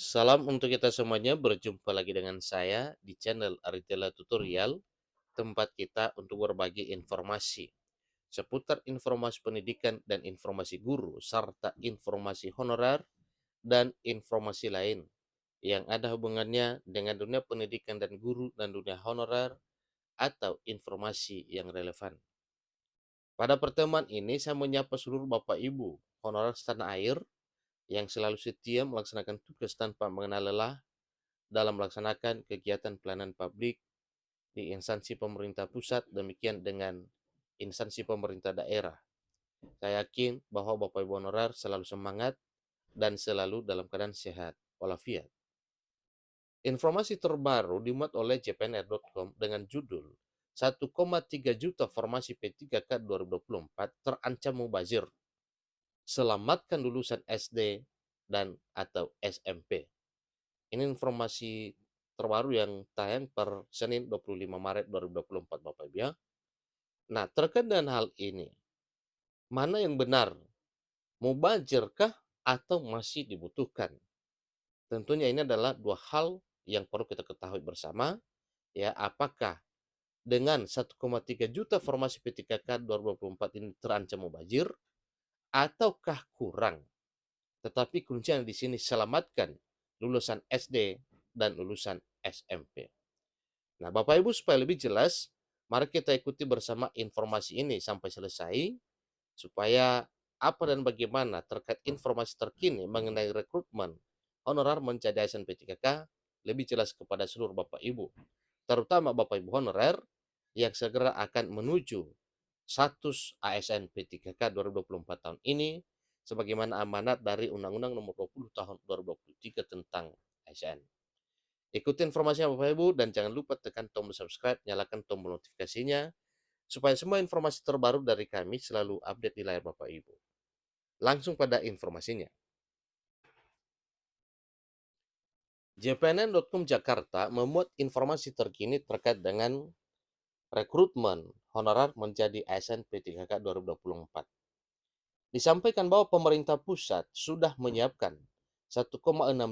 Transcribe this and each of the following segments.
Salam untuk kita semuanya, berjumpa lagi dengan saya di channel Aritela Tutorial, tempat kita untuk berbagi informasi seputar informasi pendidikan dan informasi guru, serta informasi honorer dan informasi lain yang ada hubungannya dengan dunia pendidikan dan guru dan dunia honorer atau informasi yang relevan. Pada pertemuan ini saya menyapa seluruh Bapak Ibu honorer setanah air yang selalu setia melaksanakan tugas tanpa mengenal lelah dalam melaksanakan kegiatan pelayanan publik di instansi pemerintah pusat, demikian dengan instansi pemerintah daerah. Saya yakin bahwa Bapak Ibu honorer selalu semangat dan selalu dalam keadaan sehat walafiat. Informasi terbaru dimuat oleh jpnr.com dengan judul 1,3 juta formasi P3K 2024 terancam mubazir. Selamatkan lulusan SD dan atau SMP. Ini informasi terbaru yang tayang per Senin 25 Maret 2024 Bapak Ibu ya. Nah, terkait dengan hal ini, mana yang benar? Mubazirkah atau masih dibutuhkan? Tentunya ini adalah dua hal yang perlu kita ketahui bersama ya, apakah dengan 1,3 juta formasi P3K 2024 ini terancam mubazir ataukah kurang? Tetapi kuncinya di sini selamatkan lulusan SD dan lulusan SMP. Nah, Bapak Ibu supaya lebih jelas, mari kita ikuti bersama informasi ini sampai selesai supaya apa dan bagaimana terkait informasi terkini mengenai rekrutmen honorer menjadi ASN P3K lebih jelas kepada seluruh Bapak Ibu, terutama Bapak Ibu honorer yang segera akan menuju status ASN P3K 2024 tahun ini sebagaimana amanat dari Undang-Undang Nomor 20 Tahun 2023 tentang ASN. Ikuti informasinya Bapak Ibu dan jangan lupa tekan tombol subscribe, nyalakan tombol notifikasinya supaya semua informasi terbaru dari kami selalu update di layar Bapak Ibu. Langsung pada informasinya. jpnn.com Jakarta memuat informasi terkini terkait dengan rekrutmen honorer menjadi ASN P3K 2024. Disampaikan bahwa pemerintah pusat sudah menyiapkan 1,6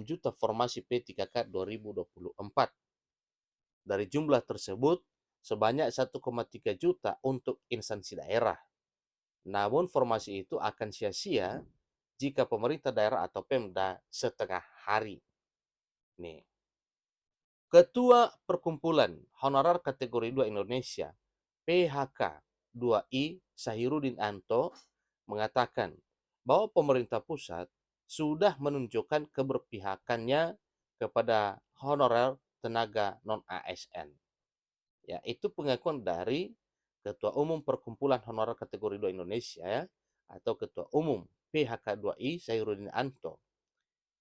juta formasi P3K 2024. Dari jumlah tersebut, sebanyak 1,3 juta untuk instansi daerah. Namun formasi itu akan sia-sia jika pemerintah daerah atau Pemda setengah hari. Nih. Ketua Perkumpulan Honorer Kategori 2 Indonesia, PHK 2I Sahirudin Anto mengatakan bahwa pemerintah pusat sudah menunjukkan keberpihakannya kepada honorer tenaga non-ASN. Ya, itu pengakuan dari Ketua Umum Perkumpulan Honorer Kategori 2 Indonesia ya, atau Ketua Umum PHK 2I Sairuddin Anto.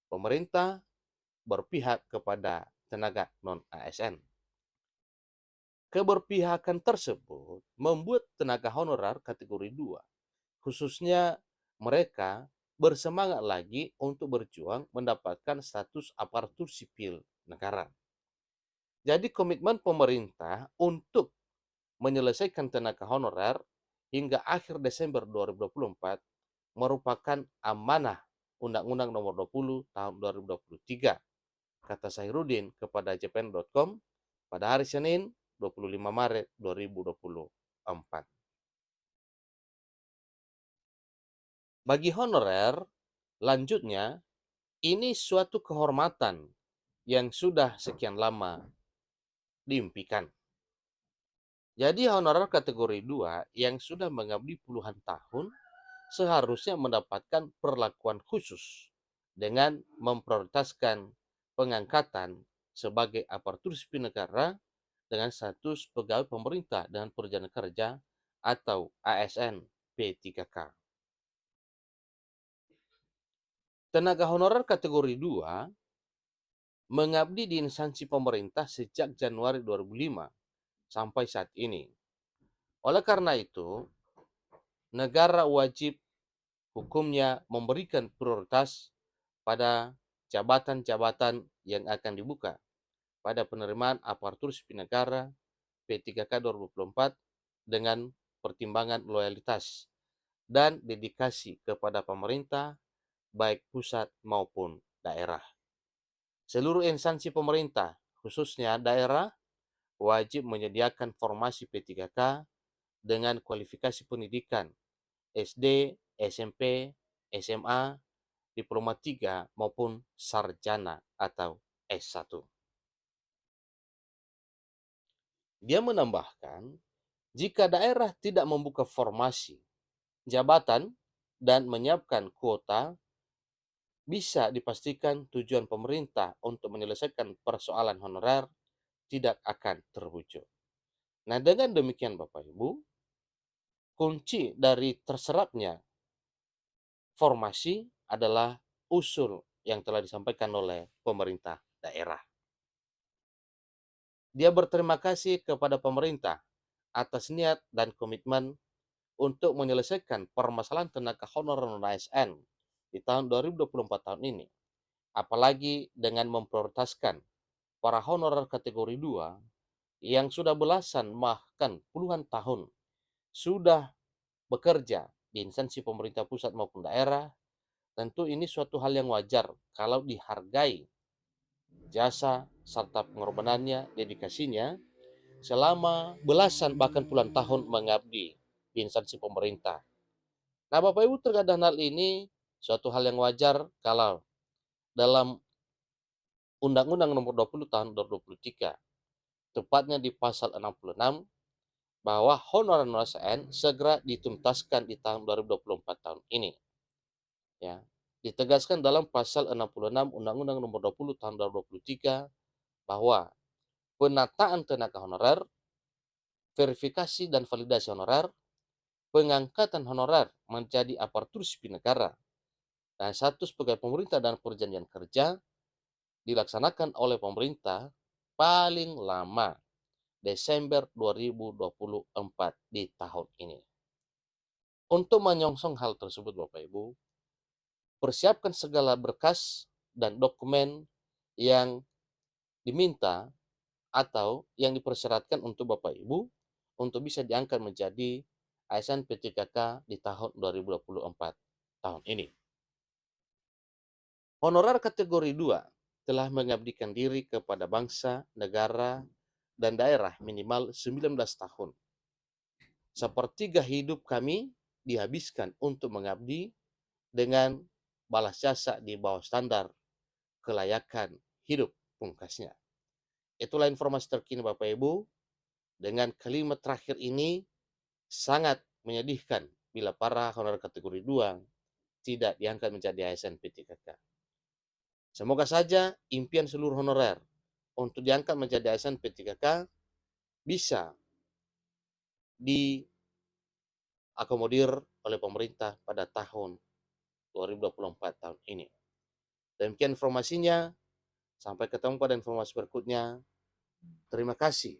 Pemerintah berpihak kepada tenaga non-ASN. Keberpihakan tersebut membuat tenaga honorer kategori 2, khususnya mereka bersemangat lagi untuk berjuang mendapatkan status aparatur sipil negara. Jadi komitmen pemerintah untuk menyelesaikan tenaga honorer hingga akhir Desember 2024 merupakan amanah Undang-Undang Nomor 20 Tahun 2023, kata Sairuddin kepada jpn.com pada hari Senin 25 Maret 2024. Bagi honorer, lanjutnya, ini suatu kehormatan yang sudah sekian lama diimpikan. Jadi honorer kategori 2 yang sudah mengabdi puluhan tahun seharusnya mendapatkan perlakuan khusus dengan memprioritaskan pengangkatan sebagai aparatur sipil negara dengan status pegawai pemerintah dan perjalanan kerja atau ASN P3K. Tenaga honorer kategori 2 mengabdi di instansi pemerintah sejak Januari 2005 sampai saat ini. Oleh karena itu, negara wajib hukumnya memberikan prioritas pada jabatan-jabatan yang akan dibuka pada penerimaan aparatur sipil negara P3K 2024 dengan pertimbangan loyalitas dan dedikasi kepada pemerintah baik pusat maupun daerah. Seluruh instansi pemerintah, khususnya daerah, wajib menyediakan formasi P3K dengan kualifikasi pendidikan SD, SMP, SMA, diploma 3 maupun sarjana atau S1. Dia menambahkan, jika daerah tidak membuka formasi jabatan dan menyiapkan kuota, bisa dipastikan tujuan pemerintah untuk menyelesaikan persoalan honorer tidak akan terwujud. Nah, dengan demikian Bapak Ibu, kunci dari terserapnya formasi adalah usul yang telah disampaikan oleh pemerintah daerah. Dia berterima kasih kepada pemerintah atas niat dan komitmen untuk menyelesaikan permasalahan tenaga honorer non-ASN di tahun 2024 tahun ini. Apalagi dengan memprioritaskan para honorer kategori 2 yang sudah belasan bahkan puluhan tahun sudah bekerja di instansi pemerintah pusat maupun daerah. Tentu ini suatu hal yang wajar kalau dihargai jasa serta pengorbanannya, dedikasinya selama belasan bahkan puluhan tahun mengabdi di instansi pemerintah. Nah, Bapak Ibu, terkadang hal ini suatu hal yang wajar kalau dalam Undang-Undang Nomor 20 Tahun 2023, tepatnya di pasal 66, bahwa honorer non-ASN segera dituntaskan di tahun 2024 tahun ini. Ya, ditegaskan dalam pasal 66 Undang-Undang Nomor 20 Tahun 2023 bahwa penataan tenaga honorer, verifikasi dan validasi honorer, pengangkatan honorer menjadi aparatur sipil negara, dan status pegawai pemerintah dan perjanjian kerja dilaksanakan oleh pemerintah paling lama Desember 2024 di tahun ini. Untuk menyongsong hal tersebut Bapak Ibu, persiapkan segala berkas dan dokumen yang diminta atau yang dipersyaratkan untuk Bapak Ibu untuk bisa diangkat menjadi ASN P3K di tahun 2024 tahun ini. Honorer kategori 2 telah mengabdikan diri kepada bangsa, negara, dan daerah minimal 19 tahun. Sepertiga hidup kami dihabiskan untuk mengabdi dengan balas jasa di bawah standar kelayakan hidup, pungkasnya. Itulah informasi terkini Bapak Ibu. Dengan kalimat terakhir ini sangat menyedihkan bila para honorer kategori 2 tidak diangkat menjadi ASN P3K. Semoga saja impian seluruh honorer untuk diangkat menjadi ASN P3K bisa diakomodir oleh pemerintah pada tahun 2024 tahun ini. Demikian informasinya. Sampai ketemu pada informasi berikutnya. Terima kasih.